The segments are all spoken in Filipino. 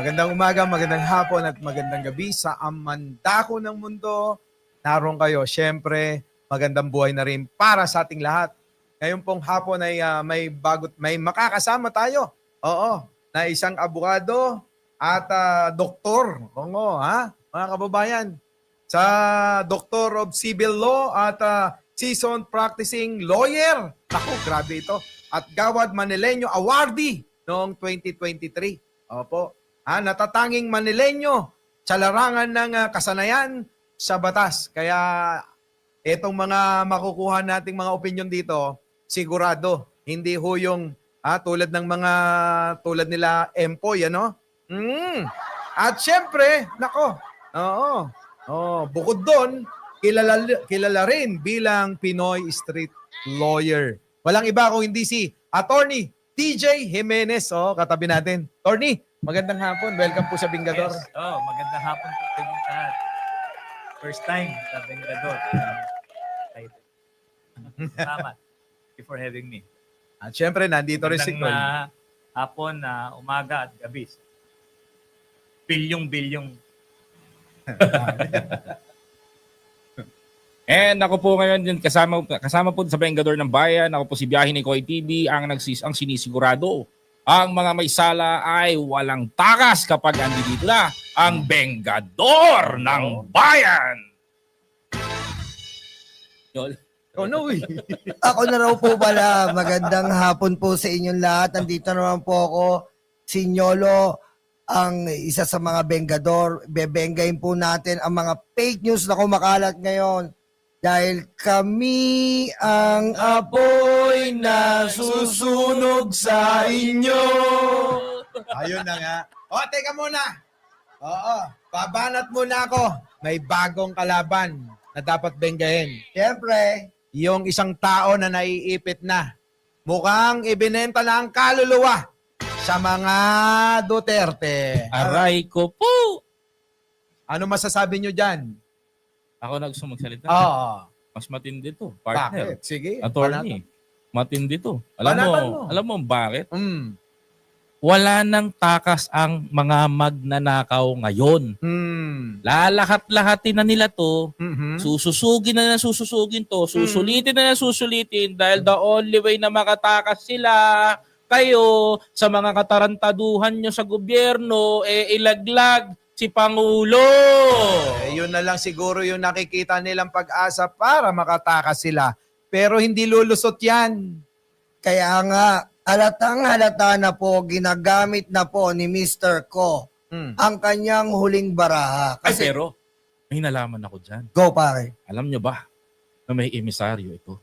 Magandang umaga, magandang hapon at magandang gabi sa amandako ng mundo. Naroon kayo. Siyempre, magandang buhay na rin para sa ating lahat. Ngayon pong hapon ay may makakasama tayo. Oo, na isang abogado at doktor. Oo, ha? Mga kababayan, sa Doctor of Civil Law at seasoned practicing lawyer. Naku, grabe ito. At Gawad Manileño Awardee noong 2023. Opo. Natatanging Manileño sa larangan ng kasanayan sa batas. Kaya itong mga makukuha nating mga opinion dito, sigurado, hindi ho yung tulad ng mga tulad nila Empoy, ano? At syempre, nako, bukod doon, kilala rin bilang Pinoy Street Lawyer. Lawyang iba kung hindi si Attorney TJ Jimenez, katabi natin. Attorney, magandang hapon. Welcome po sa Bengador. Yes. Magandang hapon po sa inyo lahat. First time sa Bengador. Salamat. Thank you for having me. At syempre, nandito rin si Tol. Hapon, umaga at gabi. Bilyong-bilyong. And ako po ngayon din kasama po sa Bengador ng Bayan. Ako po si Biyahe ni Koy TV, ang sinisigurado. Ang mga may sala ay walang takas kapag andito na ang Bengador ng Bayan. Yol. Oh no, Ako na raw po pala. Magandang hapon po sa inyong lahat. Nandito naman po ako, si Nyolo, ang isa sa mga Bengador. Bebengayin po natin ang mga fake news na kumakalat ngayon. Dahil kami ang apoy na susunog sa inyo. Ayun na nga. Teka muna. Babanat muna ako. May bagong kalaban na dapat benggahin. Siyempre, Yung isang tao na naiipit na. Mukhang ibinenta na ang kaluluwa sa mga Duterte. Aray ko po. Ano masasabi nyo dyan? Ako na gusto magsalita. Mas matindi to, Bakit? partner. Sige. Attorney. Matindi to. Banatan mo. Alam mo bakit? Mm. Wala nang takas ang mga magnanakaw ngayon. Lalahat-lahatin na nila to. Mhm. Sususugin na sususugin to. Susulitin na susulitin dahil the only way na makatakas sila kayo sa mga katarantaduhan nyo sa gobyerno, ilaglag si Pangulo. Yun na lang siguro yung nakikita nilang pag-asa para makatakas sila. Pero hindi lulusot yan. kaya nga, halatang halata na po, ginagamit na po ni Mr. Ko ang kanyang huling baraha. Ay, pero may nalaman ako dyan. Go pare. Alam nyo ba na may emisaryo ito?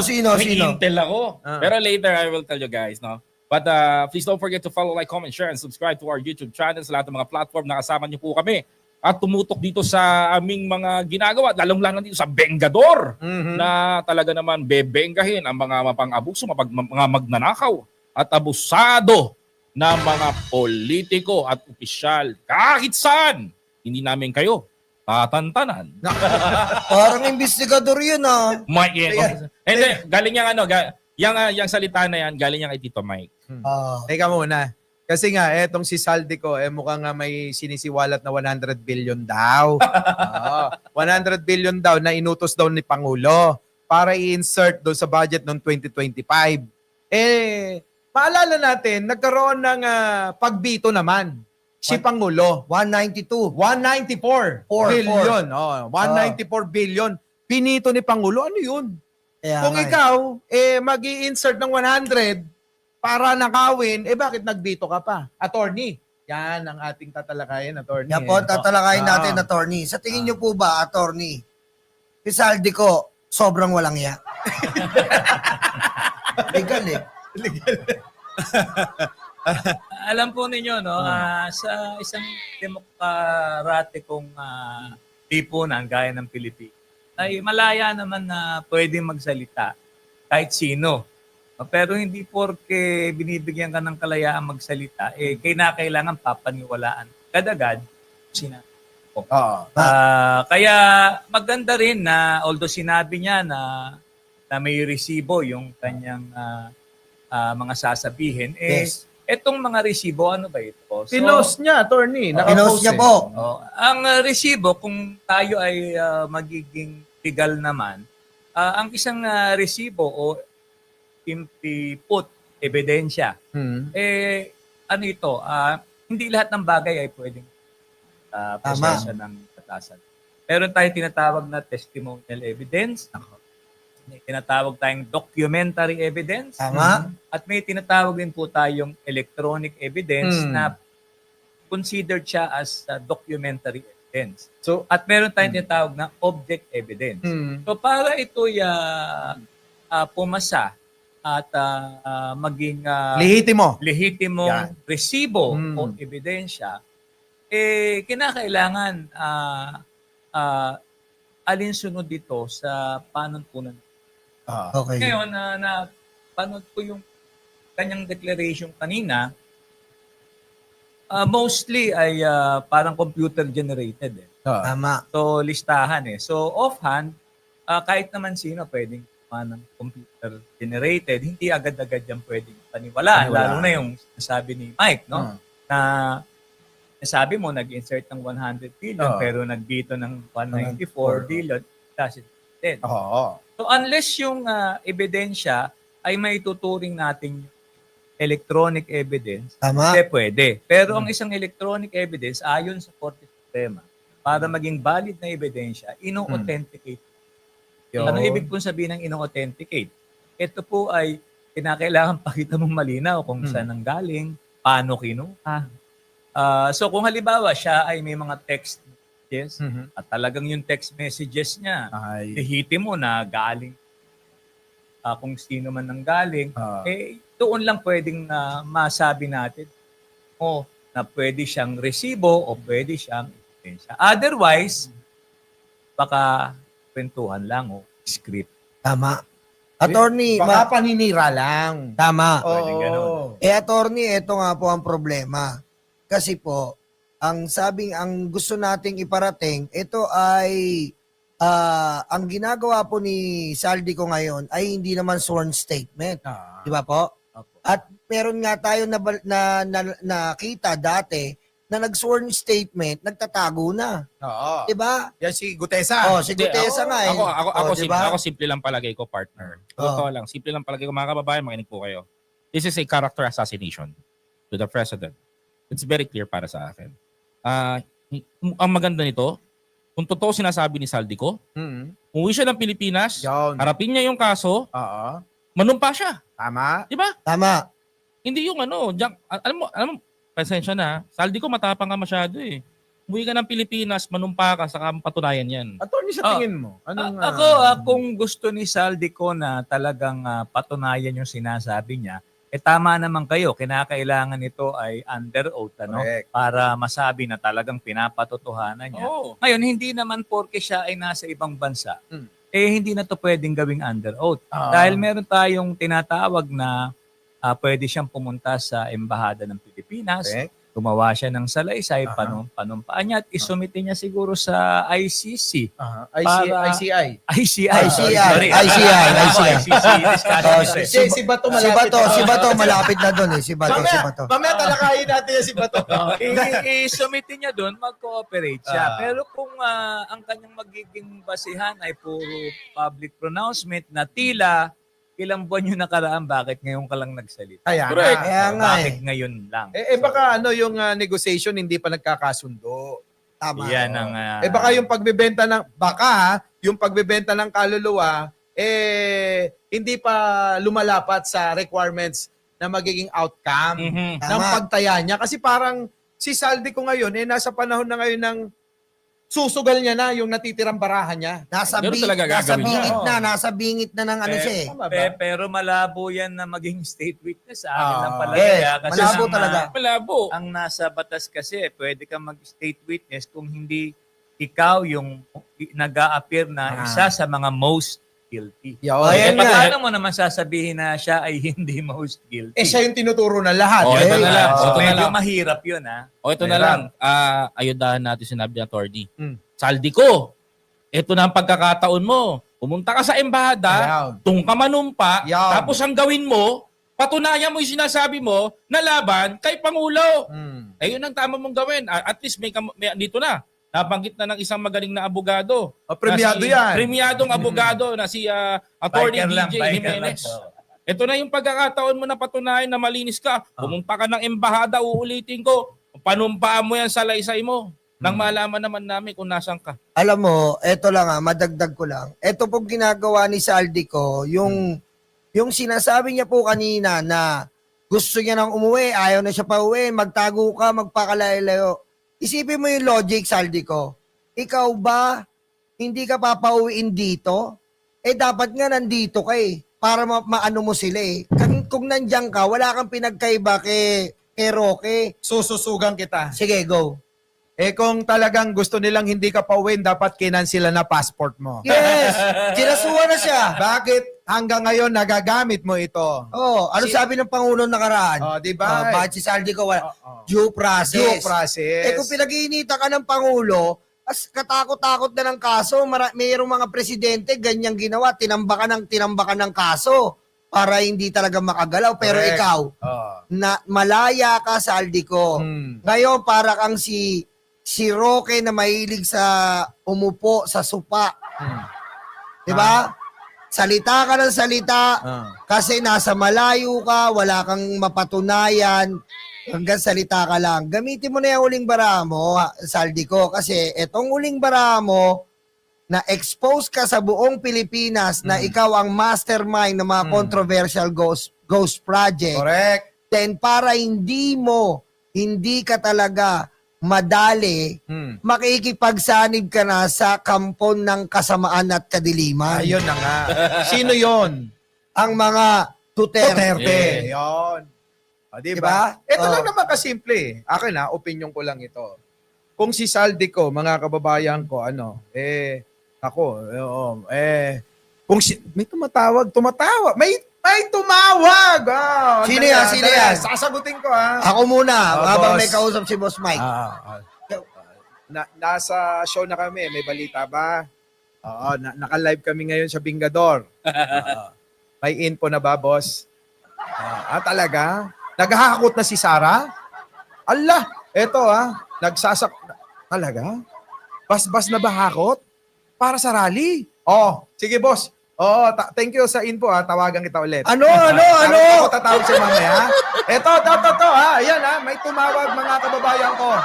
Sino? May intel ako. Ah. Pero later, I will tell you guys, no? But please don't forget to follow, like, comment, share, and subscribe to our YouTube channel sa lahat ng mga platform na kasama niyo po kami. At tumutok dito sa aming mga ginagawa, lalong-lalo dito sa Bengador, na talaga naman bebenggahin ang mga mapang-abuso, mga magnanakaw at abusado na mga politiko at opisyal. Kahit saan, hindi namin kayo tatantanan. Parang investigador yun Mike, hindi, galing yung yung salita na yan, galing yung kay Tito Mike. Teka muna. Kasi nga, etong si Saldico, mukhang nga may sinisiwalat na 100 billion daw. 100 billion daw na inutos daw ni Pangulo para i-insert doon sa budget noong 2025. Maalala natin, nagkaroon ng pagbito naman si Pangulo. 192. 194 billion. 194 billion. Pinito ni Pangulo. Ano yun? Kung ikaw, mag-i-insert ng 100 para nakawin, bakit nagbito ka pa? Attorney. Yan ang ating tatalakayin, attorney. Yan po, tatalakayin natin, attorney. Sa tingin niyo po ba, attorney, si Saldi ko, sobrang walang ya? Legal Alam po ninyo, no, sa isang demokratikong lipunan gaya ng Pilipinas, ay malaya naman na pwedeng magsalita kahit sino. Pero hindi porke binibigyan ka ng kalayaan magsalita, kailangan papaniwalaan kadagad sinabi ko. Kaya maganda rin na although sinabi niya na may resibo yung kanyang mga sasabihin, Yes. etong mga resibo, ano ba ito? po. So, Pinost niya, attorney. Pinost Nakapost niya eh. po. ang resibo, kung tayo ay magiging legal naman, ang isang resibo o input, ebidensya, ano ito, hindi lahat ng bagay ay pwedeng proseso ng batasan. Meron tayong tinatawag na testimonial evidence, may tinatawag tayong documentary evidence, Tama. at may tinatawag din po tayong electronic evidence na considered siya as documentary evidence. So, At meron tayong tinatawag na object evidence. So para ito'y pumasa at maging lehitimo. lehitimong Yan. resibo o ebidensya, kinakailangan alinsunod dito sa panuntunan. Okay. Ngayon, panood ko yung kanyang declaration kanina, mostly ay parang computer generated. Tama. So, listahan So, offhand, kahit naman sino pwedeng gumawa ng computer generated, hindi agad-agad yan pwedeng paniwalaan. Lalo na yung sabi ni Mike, no? Na sabi mo, nag-insert ng 100 billion pero nagbito ng 194 billion. Doesn't fit. So, unless yung ebidensya ay may tuturing natin electronic evidence, Tama. hindi pwede. Pero ang isang electronic evidence, ayon sa Korte Suprema, para maging valid na ebidensya, ino-authenticate. Ano ibig pong sabihin ng ino-authenticate? Ito po ay kinakailangan pakita mong malinaw kung saan ang galing, paano kinuha. So kung halimbawa siya ay may mga text messages at talagang yung text messages niya, hihitin mo na galing kung sino man ang galing, doon lang pwedeng masabi natin na pwede siyang resibo o pwede siyang ebidensya. Otherwise, baka kwentuhan lang o script. Tama. Attorney, Baka paninira lang. tama. Pwedeng ganun. Attorney, ito nga po ang problema. Kasi po, ang gusto nating iparating, ito ay, ang ginagawa po ni Saldico ngayon ay hindi naman sworn statement. Di ba po? Opo. At meron nga tayo nakita dati na nag-sworn statement, nagtatago na. Di ba? Yan si Gutesa. Si Gutesa nga eh. Ako simple lang palagay ko, partner. Totoo lang, simple lang palagay ko, mga kababayan, makinig po kayo. This is a character assassination to the president. It's very clear para sa akin. Ang maganda nito, kung totoo sinasabi ni Saldico, umuwi siya ng Pilipinas, harapin niya yung kaso, manumpa siya. Tama. Di ba? Tama. Hindi yung alam mo, pasensya na, Saldico matapang ka masyado eh. Umuwi ka ng Pilipinas, manumpa ka, saka patunayan yan. Attorney, sa tingin mo? Ako, kung gusto ni Saldico na talagang patunayan yung sinasabi niya, tama naman kayo, kinakailangan ito ay under oath, Correct. para masabi na talagang pinapatotohanan niya. Ngayon, hindi naman porke siya ay nasa ibang bansa, hindi na to pwedeng gawing under oath. Dahil meron tayong tinatawag na pwede siyang pumunta sa Embahada ng Pilipinas, Correct. gumawa siya ng salaysay, panumpaan niya at isumite niya siguro sa ICC. ICI. ICI. Si Bato malapit. Si Bato malapit na doon eh. Si Bato. Mamaya talakayin natin yan si Bato. I-submit niya doon, mag-cooperate siya. Pero kung ang kanyang magiging basihan ay puro public pronouncement na tila ilang buwan yung nakaraan, bakit ngayon ka lang nagsalita? Correct. Kaya nga Bakit ngayon lang? Baka yung negotiation hindi pa nagkakasundo. Tama. Yan ang... Baka yung pagbebenta ng kaluluwa, hindi pa lumalapat sa requirements na magiging outcome ng Tama. pagtaya niya. Kasi parang si Saldico ngayon, nasa panahon na ngayon ng susugal niya na yung natitirang barahan niya. Nasa Ganun talaga gagawin niya. nasa bingit na ng ano siya eh. Tama ba? Pero malabo yan na maging state witness sa akin ng Ah. palagay. Kasi malabo ang, talaga. Malabo. Ang nasa batas kasi, pwede kang mag-state witness kung hindi ikaw yung nag-a-appear na isa sa mga most guilty. Ayan nga. Paano mo naman sasabihin na siya ay hindi most guilty? Siya yung tinuturo ng lahat. Ito na lang. So, Ito na medyo lang. mahirap yun, ha? Ito na lang. Ayudahan natin sinabi ni Atty. Saldico, Ito na ang pagkakataon mo. Pumunta ka sa embahada, Ayan. tung ka manumpa, Yan. tapos ang gawin mo, patunayan mo yung sinasabi mo na laban kay Pangulo. Hmm. Yun ang tama mong gawin. At least may dito na. Nabanggit na ng isang magaling na abogado. Premiado yan. Premiadong abogado na si Attorney Biker lang, DJ biker Jimenez. lang. Ito na yung pagkakataon mo na patunayan na malinis ka. Pumunta ka ng embahada, uulitin ko. Panumpaan mo yan sa laysay mo. Nang malaman naman namin kung nasan ka. Alam mo, eto lang madagdag ko lang. Eto pong ginagawa ni Saldico, yung sinasabi niya po kanina na gusto niya nang umuwi, ayaw na siya pa uwi, magtago ka, magpakalayo-layo. Isipin mo yung logic, Saldico. Ikaw ba, hindi ka papauwiin dito? Dapat nga nandito ka para maano mo sila Kung nandiyan ka, wala kang pinagkaiba kay Roque. Sususugan kita. Sige, go. Kung talagang gusto nilang hindi ka pauwiin, dapat kinansila na passport mo. Yes! Kinasuhan na siya. Bakit hanggang ngayon nagagamit mo ito? Ano sabi ng Pangulo nakaraan? Di ba? Bakit si Saldico wala? Oo. Due process. Due process. Kung pinag-iinita ka ng Pangulo, as katakot-takot na ng kaso, mayroong mga presidente, ganyang ginawa, tinambakan ng kaso para hindi talaga makagalaw. Pero Correct. ikaw, na malaya ka, Saldico. Ngayon, para kang si Roque na mahilig sa umupo sa supa. Di ba? Salita ka ng salita kasi nasa malayo ka, wala kang mapatunayan, hanggang salita ka lang. Gamitin mo na yung uling bara mo, Saldico, kasi etong uling bara mo, na expose ka sa buong Pilipinas na ikaw ang mastermind ng mga controversial ghost project. Correct. Then para hindi ka talaga madali, makikipagsanib ka na sa kampon ng kasamaan at kadiliman. Ayun na nga. Sino yon? Ang mga Duterte. Yun. Diba? Diba? Ito lang naman kasimple. Akin opinion ko lang ito. Kung si Saldico, mga kababayan ko, may tumatawag. May tumawag. Sino yan? Sino yan? Sasagutin ko Ako muna, habang boss. may kausap si Boss Mike. Nasa show na kami. May balita ba? Oo, naka-live kami ngayon sa Bingador. May info na ba, boss? Talaga? Naghahakot na si Sarah? Allah, eto talaga? Bas-bas na ba hakot? Para sa rally? Sige boss. Thank you sa info tawagan kita ulit. Ano? Ako tatawag siya mamaya. Eto, ayan may tumawag mga kababayan ko.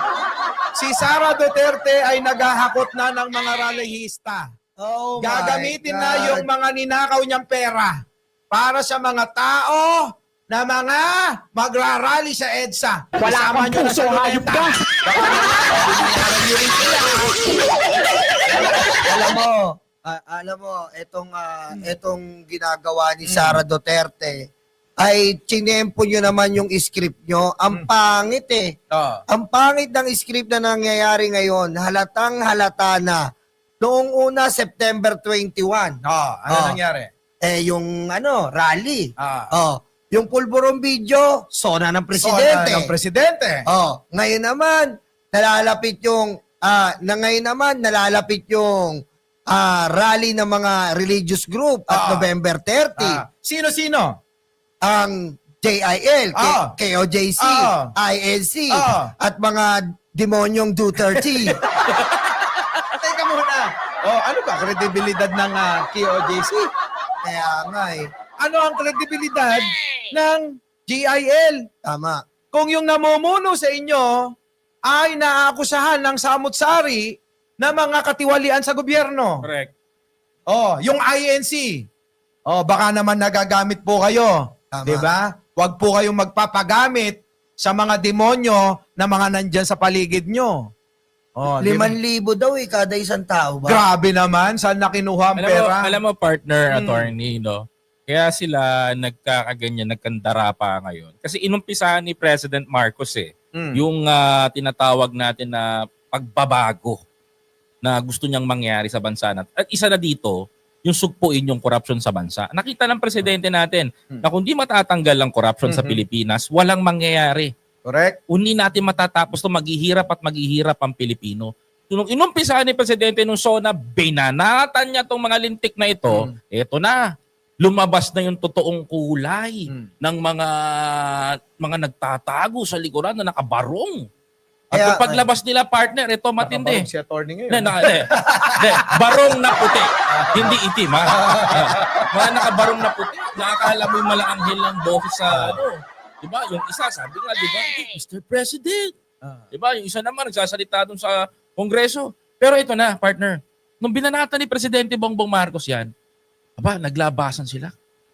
Si Sara Duterte ay naghahakot na ng mga rallyista. Oh my Gagamitin na God. yung mga ninakaw niyang pera para sa mga tao na mga magrarally sa EDSA. Wala Isama kang nyo na puso, sa hayop ka. Alam mo, etong ginagawa ni Sara Duterte ay chinempo nyo naman yung script nyo. Ang pangit Ang pangit ng script na nangyayari ngayon. Halatang halata na. Noong una, September 21. Ano nangyari? Yung rally. Ah. Yung pulburong video, sona ng presidente. Ng presidente. Ngayon naman, nalalapit yung rally ng mga religious group at November 30. Sino-sino? Ang JIL, KOJC, Ah. INC, Ah. at mga demonyong Duterte. Teka muna. Ano ba kredibilidad ng KOJC? Kaya nga Ano ang kredibilidad ng GIL? Tama. Kung yung namumuno sa inyo ay naaakusahan ng samut-sari na mga katiwalian sa gobyerno. Correct. Yung INC. Baka naman nagagamit po kayo. Tama. 'Di ba? Huwag po kayong magpapagamit sa mga demonyo na mga nandyan sa paligid nyo. 5,000 daw kada isang tao ba? Grabe naman, saan nakinuha ang pera? Alam mo, partner, attorney, no? Kaya sila nagkakaganyan, nagkandara pa ngayon. Kasi inumpisahan ni President Marcos yung tinatawag natin na pagbabago na gusto niyang mangyari sa bansa natin. At isa na dito, yung sugpuin yung corruption sa bansa. Nakita ng presidente natin na kung di matatanggal ang corruption sa Pilipinas, walang mangyayari. Correct? Hindi natin matatapos to, maghihirap at maghihirap ang Pilipino. Nung inumpisahan ni Presidente nung SONA, binanatan niya tong mga lintik na ito, eto na. lumabas na yung totoong kulay Mm. ng mga nagtatago sa likuran na nakabarong. At Kaya- yung paglabas nila, partner, ito matindi. Nakabarong si attorney ngayon. Hindi. Barong na puti. Hindi itim, ha? Mga nakabarong na puti. Nakakala mo yung malaanghel ng boses sa Diba? Yung isa, sabi nga, diba? Mr. President. Ah. Diba? Yung isa naman, nagsasalita dun sa Kongreso. Pero ito na, partner. Nung binanatan ni Presidente Bongbong Marcos yan, naglabasan sila.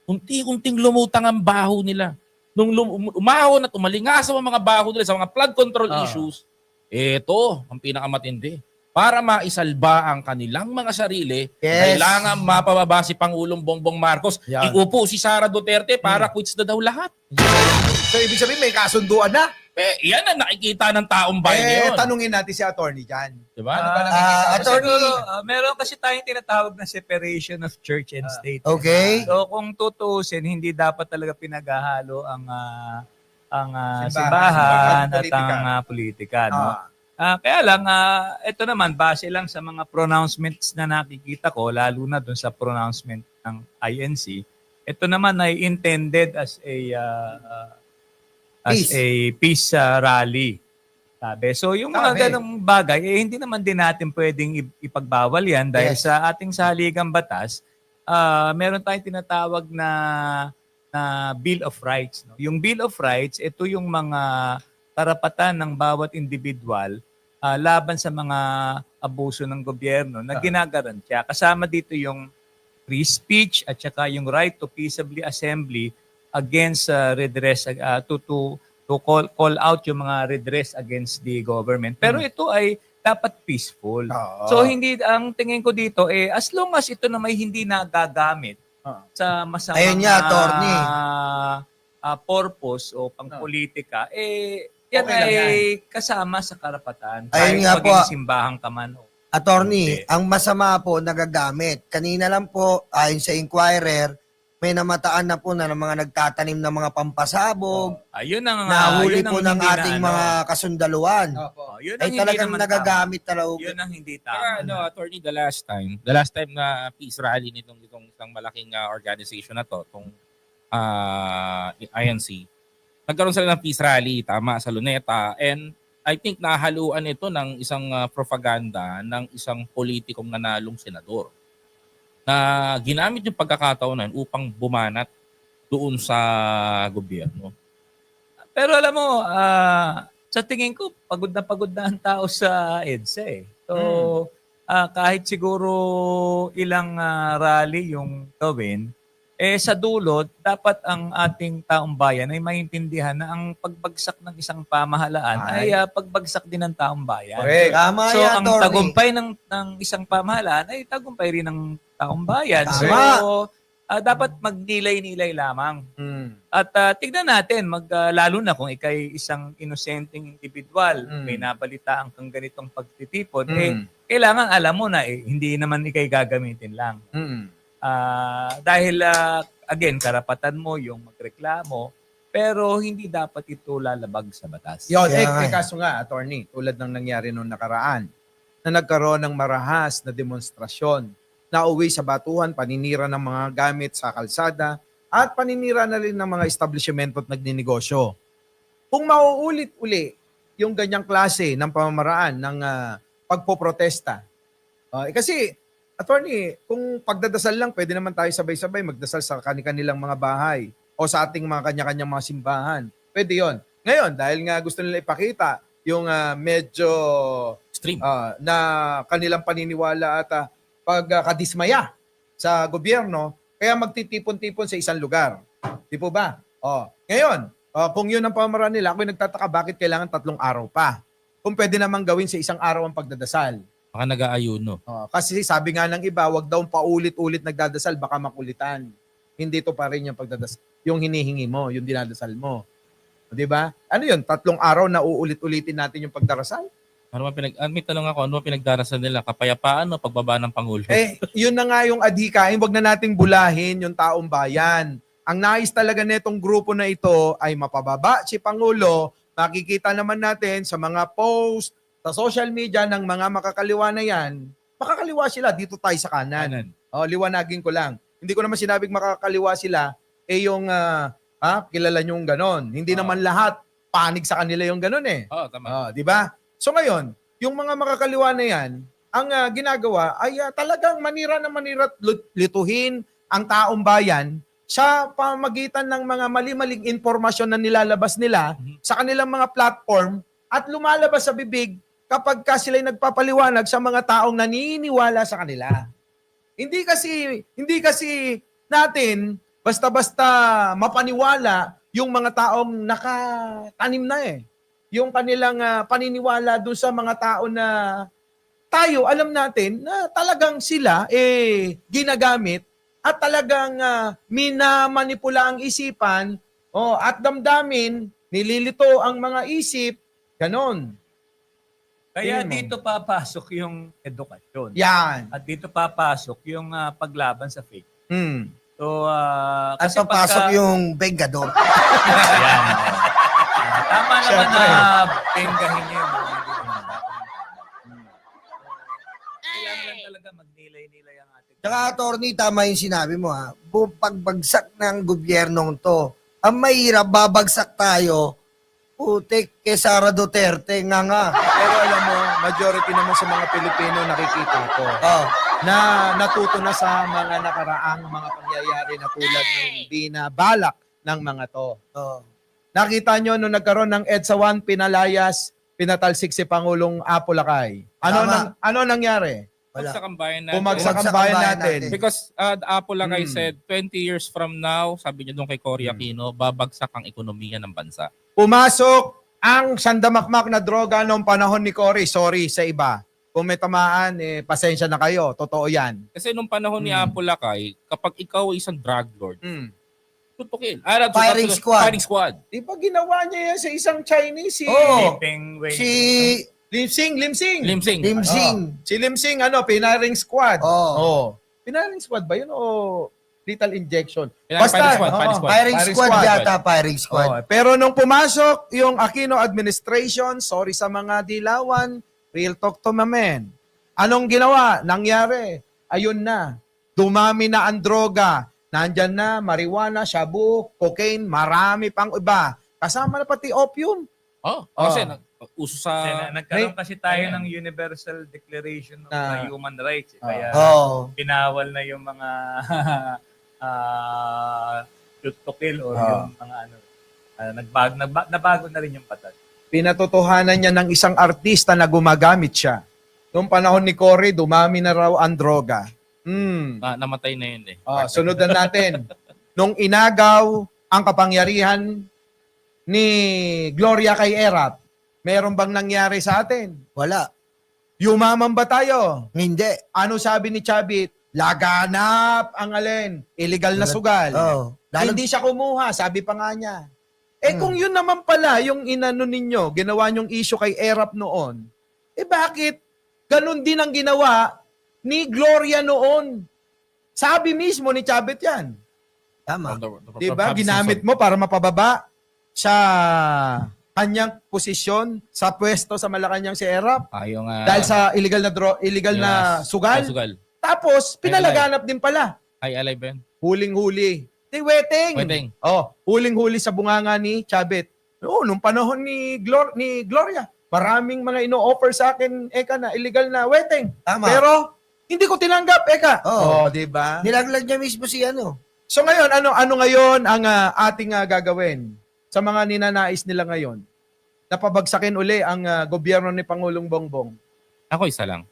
Unti-unting lumutang ang baho nila. Nung umahon at umalingasaw ang mga baho nila sa mga flood control issues, ito ang pinakamatindi. Para maisalba ang kanilang mga sarili, Yes. kailangan mapababa si Pangulong Bongbong Marcos. Yan. Iupo si Sara Duterte para quits na daw lahat. So, ibig sabihin, may kasunduan na. Yan ang nakikita ng taong bayan ngayon. Tanungin natin si attorney dyan. Diba? Ano ba nakikita mo? attorney. Siguro, meron kasi tayong tinatawag na separation of church and state. Okay. So kung tutusin, hindi dapat talaga pinaghahalo ang Simbahan simbahan at at politika. ang politika. No? Ah. Kaya lang, ito naman, base lang sa mga pronouncements na nakikita ko, lalo na dun sa pronouncement ng INC, ito naman ay intended as a peace rally. Sabi. So yung mga Sabi. ganong bagay, hindi naman din natin pwedeng ipagbawal yan dahil Yes. sa ating saligang batas, meron tayong tinatawag na Bill of Rights. No? Yung Bill of Rights, ito yung mga karapatan ng bawat individual laban sa mga abuso ng gobyerno na ginagarantya. Kasama dito yung free speech at saka yung right to peaceably assembly against redress to call out yung mga redress against the government. Pero ito ay dapat peaceful. Oo. So hindi ang tingin ko dito as long as ito na may hindi nagagamit Oo. sa masamang Ayun nga, attorney. purpose o pangpolitika yan Okay lang ay kasama sa karapatan. Ayun Kahit nga po. maging simbahan ka man. Attorney, Okay. ang masama po nagagamit. Kanina lang po, ayon sa Inquirer, may namataan na po na ng mga nagtatanim ng mga pampasabog, Ayun ang nahuli yun ang po ng hindi na, ating mga kasundaluan. yun ang Ay hindi talagang naman nagagamit tama. talaga. Yun ang hindi Kaya tama. attorney, the last time na peace rally nitong isang malaking organization na to, itong INC, nagkaroon sila ng peace rally, tama, sa Luneta, and I think nahaluan ito ng isang propaganda ng isang politikong nanalong senador na ginamit yung pagkakataon na yun upang bumanat doon sa gobyerno. Pero alam mo, sa tingin ko, pagod na ang tao sa EDSA eh. So, kahit siguro ilang rally yung gawin, sa dulo, dapat ang ating taong bayan ay maintindihan na ang pagbagsak ng isang pamahalaan ay pagbagsak din ng taong bayan. Correct. Tama So, yan, ang attorney. tagumpay ng isang pamahalaan ay tagumpay rin ng taong bayan. Tama. So, dapat magnilay-nilay lamang. Mm. At tignan natin, lalo na kung ikay isang inosenteng individual, may nabalitaan kang ganitong pagtitipon, kailangan alam mo na hindi naman ikay gagamitin lang. Mm. Dahil, again, karapatan mo yung magreklamo, pero hindi dapat ito lalabag sa batas. Yun, Kaya nga. kaso nga, attorney, tulad ng nangyari noong nakaraan, na nagkaroon ng marahas na demonstrasyon, na uwi sa batuhan, paninira ng mga gamit sa kalsada, at paninira na rin ng mga establishmento at nagninegosyo. Kung mauulit-uli yung ganyang klase ng pamamaraan ng pagpoprotesta, kasi, attorney, kung pagdadasal lang, pwede naman tayo sabay-sabay magdasal sa kanilang mga bahay o sa ating mga kanya-kanyang mga simbahan. Pwede yon. Ngayon, dahil nga gusto nila ipakita yung medyo Extreme. na kanilang paniniwala at pagkadismaya sa gobyerno, kaya magtitipon-tipon sa isang lugar. Di po ba? Ngayon, kung yun ang pamamaraan nila, ako'y nagtataka bakit kailangan 3 araw pa. Kung pwede namang gawin sa isang araw ang pagdadasal. Baka nag-aayuno. Kasi sabi nga ng iba, wag daw paulit-ulit nagdadasal, baka makulitan. Hindi to pa rin yung pagdadasal. Yung hinihingi mo, yung dinadasal mo. Di ba? Ano yun? 3 araw na uulit-ulitin natin yung pagdarasal? May tanong ako, ano ba pinagdarasan nila? Kapayapaan o pagbaba ng Pangulo? Yun na nga yung adhikain. Wag na nating bulahin yung taong bayan. Ang nais talaga netong grupo na ito ay mapababa si Pangulo. Makikita naman natin sa mga post, sa social media ng mga makakaliwa na yan, makakaliwa sila, dito tayo sa kanan. Liwanagin ko lang. Hindi ko naman sinabing makakaliwa sila, yung kilala nyo yung ganon. Hindi naman lahat panig sa kanila yung ganon eh. Oh, tama. Di ba? So ngayon, yung mga makakaliwa na yan, ang ginagawa ay talagang manira na manira at lituhin ang taong bayan sa pamagitan ng mga mali-maling impormasyon na nilalabas nila sa kanilang mga platform at lumalabas sa bibig kapag sila'y nagpapaliwanag sa mga taong naniniwala sa kanila. Hindi kasi natin basta-basta mapaniwala yung mga taong nakatanim na eh. Yung kanilang paniniwala doon sa mga tao na tayo alam natin na talagang sila ginagamit at talagang minamanipula ang isipan at damdamin, nililito ang mga isip, ganon. Kaya Tingin mo. dito papasok yung edukasyon. Yan. At dito papasok yung paglaban sa fake. Mm. So, At kasi papasok pagka- yung bengador. Ayan. Tama naman Siyempre. na penggahin niyo yung mga hindi naman dapat. Kailangan lang talaga magnilay-nilay ang ating... Tsaka, attorney, tama yung sinabi mo ha. Pagbagsak ng gobyernong to, ang mahirap, babagsak tayo, putik kay Sara Duterte, nga. Pero alam mo, majority naman sa mga Pilipino nakikita ko Oh, na natuto na sa mga nakaraang mga pangyayari na tulad ng binabalak ng mga to. oh. Nakita nyo nung nagkaroon ng EDSA 1, pinalayas, pinatalsik si Pangulong Apo Lakay. Tama. Ano nangyari? Wala. Bumagsak ang bayan natin. Bumagsak ang bayan natin. Because Apple lang I Hmm. said, 20 years from now, sabi niya doon kay Cory Hmm. Aquino, babagsak ang ekonomiya ng bansa. Pumasok ang sandamakmak na droga noong panahon ni Cory. Sorry sa iba. Kung may tamaan, pasensya na kayo. Totoo yan. Kasi nung panahon ni Hmm. Apple Lakay, kapag ikaw ay isang drug lord, Mm. tutukin. Firing squad. Firing squad. Di ba ginawa niya yan sa isang Chinese? Oo. Keeping way. Si Limsing. Limsing. Limsing. Si Limsing, pinaring squad. Oh. Pinaring squad ba yun o lethal injection? Firing squad. oo. Firing squad. Firing squad squad. yata, firing squad. Oh, pero nung pumasok yung Aquino administration, sorry sa mga dilawan, real talk to my man. Anong ginawa? Nangyari. Ayun na. Dumami na ang droga. Nandyan na, marijuana, shabu, cocaine, marami pang iba. Kasama na pati opium. Kasi uso Kasi sa... nagkaroon kasi tayo Ayan. ng Universal Declaration of Na- Human Rights. Kaya Oh. pinawal na yung mga shoot to kill or yung mga nabago na rin yung patas. Pinatotohanan niya ng isang artista na gumagamit siya. Noong panahon ni Cory, dumami na raw ang droga. namatay na yun eh. Sunod na natin. Nung inagaw ang kapangyarihan ni Gloria kay Erap, meron bang nangyari sa atin? Wala. Yumaman ba tayo? Hindi. Ano sabi ni Chavit? Laganap ang alin. Illegal na sugal. Oh. Hindi siya kumuha, sabi pa nga niya. Kung yun naman pala yung inano ninyo, ginawa nyong issue kay Erap noon, bakit ganun din ang ginawa ni Gloria noon? Sabi mismo ni Chavit yan. Tama. Diba? Ginamit mo para mapababa sa kanyang posisyon sa pwesto sa Malacanang si Erap Yung, dahil sa illegal na sugal. sugal. Tapos pinalaganap din pala. Ay, alay ba yun? Huling-huli. Weteng. Weteng. Huling-huli sa bunganga ni Chavit. Nung panahon ni Gloria, maraming mga ino-offer sa akin na illegal na weteng. Tama. Pero hindi ko tinanggap, Oo. di ba? Nilaglag niya mismo si ano. So ngayon, ano ngayon ang ating gagawin sa mga ninanais nila ngayon? Napabagsakin uli ang gobyerno ni Pangulong Bongbong. Ako isa lang.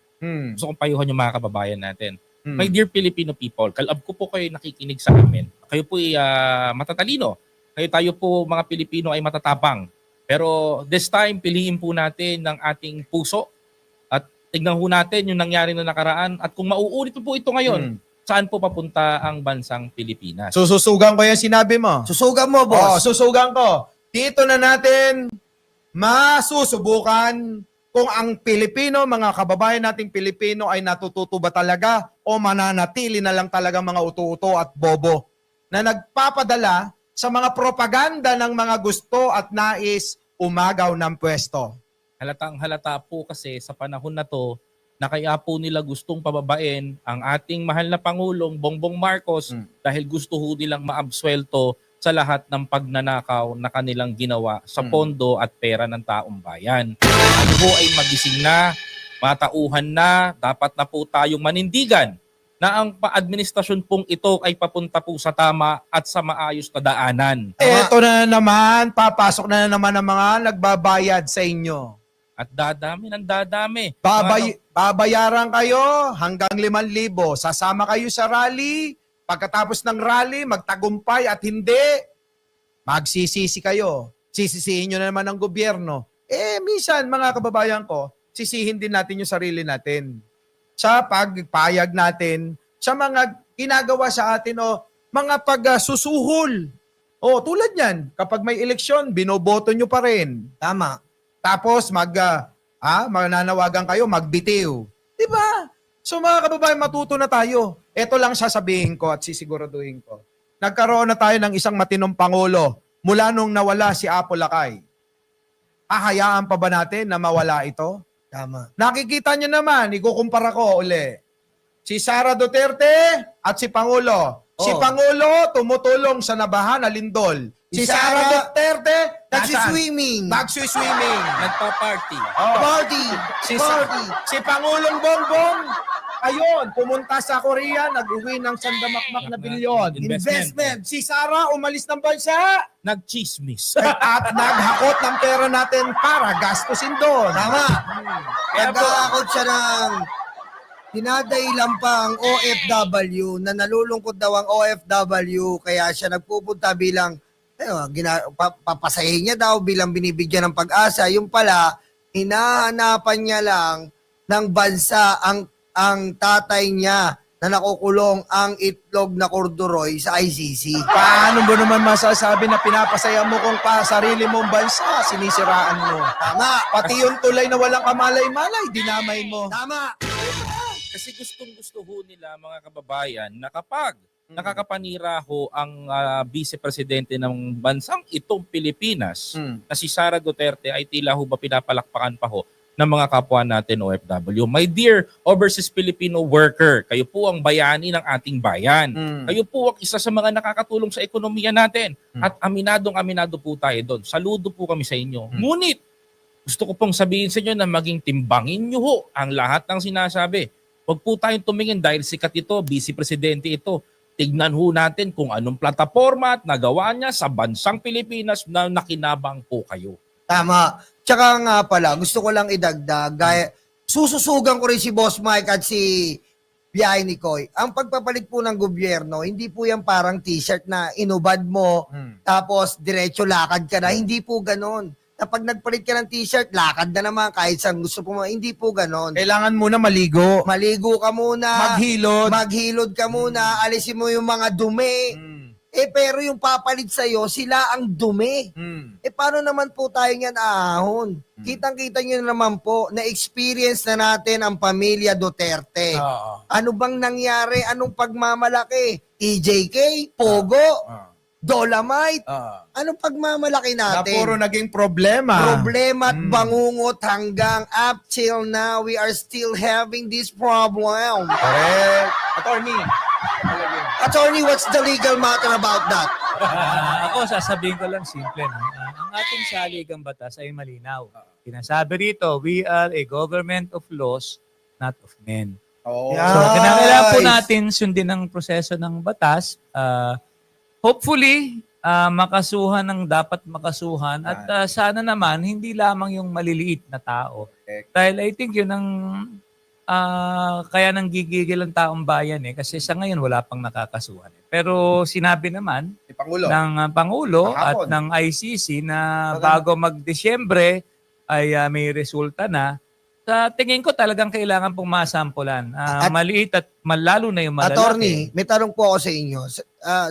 Gusto kong payuhan yung mga kababayan natin. Hmm. My dear Filipino people, kalab ko po kayo nakikinig sa amin. Kayo po ay matatalino. Tayo po mga Pilipino ay matatapang. Pero this time, piliin po natin ng ating puso at tignan po natin yung nangyari na nakaraan at kung mauulit po ito ngayon, saan po papunta ang bansang Pilipinas? Sususugan ko yung sinabi mo. Susugan mo, boss. Susugan ko. Dito na natin masusubukan kung ang Pilipino, mga kababayan nating Pilipino ay natututo ba talaga o mananatili na lang talaga mga uto-uto at bobo na nagpapadala sa mga propaganda ng mga gusto at nais umagaw ng pwesto. Halatang halata po kasi sa panahon na to, na kaya po nila gustong pababain ang ating mahal na Pangulong Bongbong Marcos dahil gusto ho nilang maabsuelto sa lahat ng pagnanakaw na kanilang ginawa sa pondo at pera ng taong bayan. Ano ho ay magising na, matauhan na, dapat na po tayong manindigan na ang administrasyon pong ito ay papunta po sa tama at sa maayos na daanan. Eto na naman, papasok na naman ang mga nagbabayad sa inyo. At dadami ng dadami. Babayaran kayo hanggang 5,000. Sasama kayo sa rally. Pagkatapos ng rally, magtagumpay at hindi, magsisisi kayo. Sisisihin nyo na naman ng gobyerno. Minsan, mga kababayan ko, sisihin din natin yung sarili natin. Sa pagpayag natin, sa mga ginagawa sa atin o mga pagsusuhol. Tulad yan, kapag may eleksyon, binoboto nyo pa rin. Tama. Tapos mananawagan kayo, magbitiw. Diba? So mga kababayan, matuto na tayo. Ito lang sasabihin ko at sisiguraduhin ko. Nagkaroon na tayo ng isang matinong pangulo mula nung nawala si Apo Lakay. Hahayaan pa ba natin na mawala ito? Tama. Nakikita nyo naman, ikukumpara ko uli. Si Sara Duterte at si Pangulo. Si Pangulo tumutulong sa nabaha na lindol. Si Sara Duterte Nagsiswimming. Nagsiswimming. Nagpa-party. Party. Party. Si Pangulong Bongbong, ayun, pumunta sa Korea, nag-uwi ng sandamakmak na bilyon. Investment. Si Sara umalis ng bansa Nagchismis. at naghakot ng pera natin para gastusin doon. Tama. Nagkakakot siya ng dinadahilan pa ang OFW na nalulungkot daw ang OFW kaya siya nagpupunta bilang papasahin niya daw bilang binibigyan ng pag-asa. Yung pala, hinahanapan niya lang ng bansa ang tatay niya na nakukulong ang itlog na korduroy sa ICC. Paano mo naman masasabi na pinapasaya mo kung sarili mong bansa, sinisiraan mo? Tama. Pati yung tulay na walang kamalay-malay, dinamay mo. Tama. Kasi gustong-gusto ho nila mga kababayan na kapag nakakapanira ho ang vice-presidente ng bansang itong Pilipinas na si Sara Duterte ay tila ho ba pinapalakpakan pa ho ng mga kapwa natin OFW. My dear overseas Filipino worker, kayo po ang bayani ng ating bayan. Kayo po ang isa sa mga nakakatulong sa ekonomiya natin. At aminadong-aminado po tayo doon. Saludo po kami sa inyo. Ngunit, gusto ko pong sabihin sa inyo na maging timbangin nyo ho ang lahat ng sinasabi. Huwag po tayong tumingin dahil sikat ito, vice-presidente ito. Tignan ho natin kung anong plataforma at nagawa niya sa bansang Pilipinas na nakinabang po kayo. Tama. Tsaka nga pala, gusto ko lang idagdag, sususugan ko rin si Boss Mike at si Biyahe ni Koy. Ang pagpapalit po ng gobyerno, hindi po yan parang t-shirt na inubad mo, tapos diretso lakad ka na. Hindi po ganon. Kapag nagpalit ka ng t-shirt, lakad na naman kahit saan gusto mo. Hindi po ganon. Kailangan muna maligo. Maligo ka muna. Maghilod. Maghilod ka muna. Alisin mo yung mga dumi. Pero yung papalit sa'yo, sila ang dumi. Paano naman po tayo yan ahon? Kitang-kita nyo naman po, na-experience na natin ang pamilya Duterte. Ano bang nangyari? Anong pagmamalaki? EJK? Pogo? Dolomite? Anong pagmamalaki Na natin? puro naging problema. Problema at bangungot hanggang up till now, we are still having this problem. Correct. Attorney. Attorney, what's the legal matter about that? Ako, sasabihin ko lang simple. No? Ang ating saligang batas ay malinaw. Sinasabi rito, we are a government of laws, not of men. Oh. So, kinakailangan po natin sundin ang proseso ng batas. Hopefully, makasuhan ng dapat makasuhan at sana naman hindi lamang yung maliliit na tao. Dahil I think yun ang kaya nang gigigil ang taong bayan kasi sa ngayon wala pang nakakasuhan. Pero sinabi naman ng Pangulo at ng ICC na bago mag-Desyembre ay may resulta na. Sa tingin ko talagang kailangan pong masampulan. Maliit at lalo na yung malalaki. Attorney, may tanong po ako sa inyo.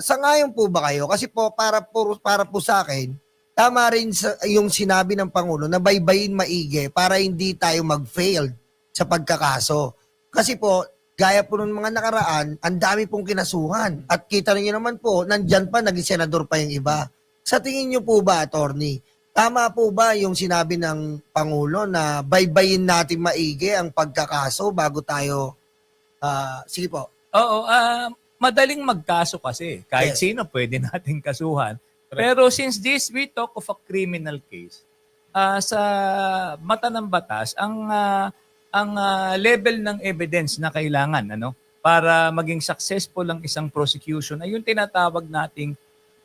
Sangayon po ba kayo? Kasi po para po sa akin, tama rin yung sinabi ng Pangulo na baybayin maigi para hindi tayo mag-fail sa pagkakaso. Kasi po, gaya po ng mga nakaraan, ang dami pong kinasuhan. At kita niyo naman po, nandyan pa, naging senador pa yung iba. Sa tingin niyo po ba, Attorney, Tama po ba yung sinabi ng Pangulo na baybayin natin maigi ang pagkakaso bago tayo... sige po. Oo, madaling magkaso kasi. Kahit Yes. sino pwede nating kasuhan. Pero since we talk of a criminal case, sa mata ng batas, ang level ng evidence na kailangan para maging successful ang isang prosecution ay yung tinatawag nating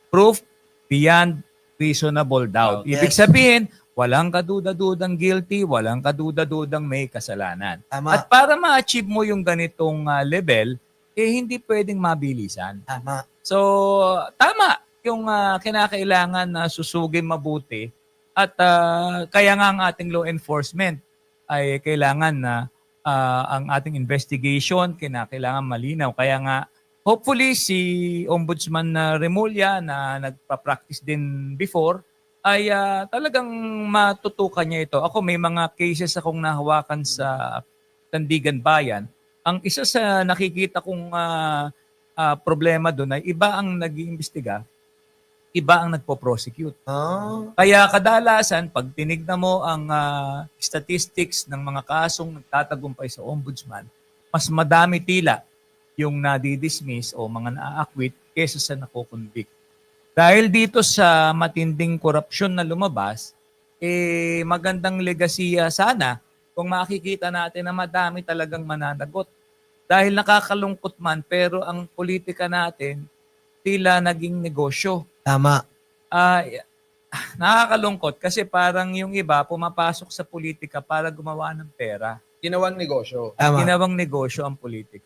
proof beyond reasonable doubt. Ibig Yes. sabihin, walang kaduda-dudang guilty, walang kaduda-dudang may kasalanan. Tama. At para ma-achieve mo yung ganitong level, hindi pwedeng mabilisan. Tama. So, tama yung kinakailangan na susugin mabuti at kaya nga ang ating law enforcement ay kailangan na ang ating investigation kinakailangan malinaw. Kaya nga, hopefully si Ombudsman Remulla na nagpa-practice din before ay talagang matutukan niya ito. Ako may mga cases akong nahawakan sa Sandigan Bayan. Ang isa sa nakikita kong problema doon ay iba ang nag-iimbestiga, iba ang nagpo-prosecute. Kaya kadalasan, pag tinignan mo ang statistics ng mga kasong nagtatagumpay sa ombudsman, mas madami tila yung nadi-dismiss o mga na-acquit kesa sa nako-convict. Dahil dito sa matinding korupsyon na lumabas, magandang legasiya sana kung makikita natin na madami talagang mananagot. Dahil nakakalungkot man, pero ang politika natin tila naging negosyo. Tama. Nakakalungkot kasi parang yung iba pumapasok sa politika para gumawa ng pera. Ginawang negosyo. Tama. Ginawang negosyo ang politika.